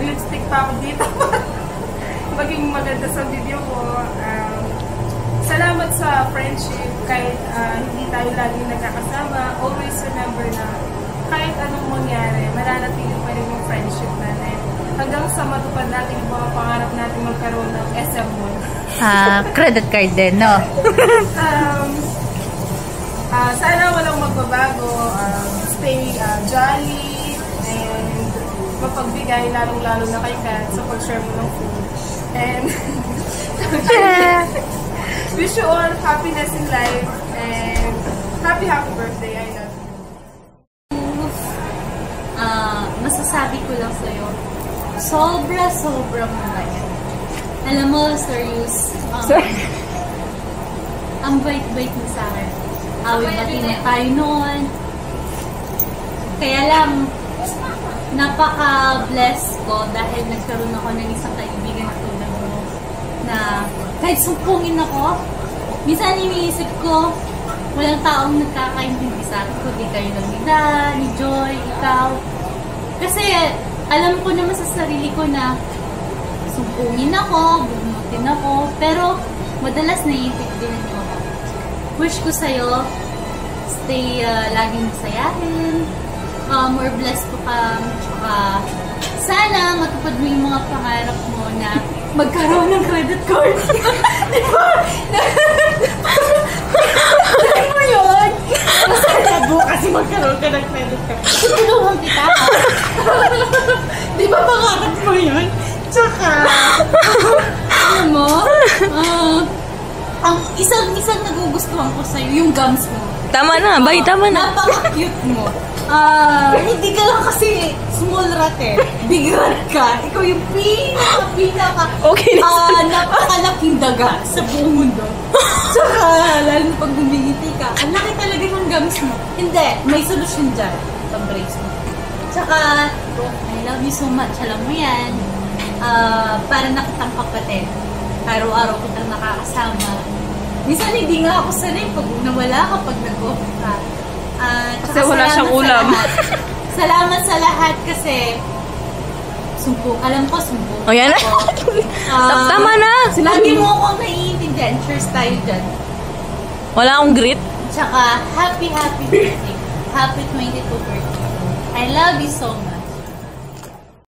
nag-lipstick pa ako dito. Maging maganda sa video ko. Salamat sa friendship. Kahit hindi tayo laging nagkakasama, always remember na kahit anong mangyari, mananatili pa rin yung friendship natin. Hanggang sa matupad natin yung mga pangarap natin magkaroon ng SM Mall. Credit card din, no? Sana walang magbabago. Stay jolly and mapagbigay lalong-lalo na kay Kat sa pag-share mo ng food. And wish you all happiness in life and happy birthday. I love you. Masasabi ko lang sa'yo, sobra mabait. Alam mo, serious. Ang bait-bait mo sa akin. Awit-bati na tayo noon. Kaya lang, napaka-blessed ko dahil nagkaroon ako ng isang kaibigan na tulad mo na kahit sumpungin ako, minsan iniisip ko, walang taong nagkakaintindi sa akin, kundi kayo lang ni Joy, ikaw. Kasi alam ko naman sa sarili ko na sumpungin ako, bumutin ako, pero madalas naiintindihan niyo ako. Wish ko sa'yo, stay laging masayahin, more blessed po ka, tsaka sana matupad mo yung mga pangarap mo na magkaroon ng credit card. Di ba? Try mo yun? Masaya bukas magkaroon ka ng credit card. Tutulungan kita. Di ba pangarap mo yun? Tsaka, alam mo, ang isang nagugustuhan ko sa'yo, yung gums mo. Tama na, bay, tama na. Napaka-cute mo. Hindi ka lang kasi small rat eh. Big rat ka. Ikaw yung pinaka okay, napakalaking daga sa buong mundo. Tsaka, lalo na pag bumingiti ka, ang laki talaga ng gums mo. Hindi, may solusyon dyan. Pag-brace mo. Tsaka, I love you so much. Alam mo yan. Para nakitang kapatid. Araw-araw kitang nakakasama. Minsan hindi nga ako sanay pag nawala ka, pag nag-off ka. Kasi wala siyang ulam. Salamat sa lahat kasi alam ko, sumbong. O yan na. Tama na. Lagi mo akong naiintindihan. Cheers tayo dyan. Wala akong grit. Tsaka, happy birthday. Happy 22nd birthday. I love you so much.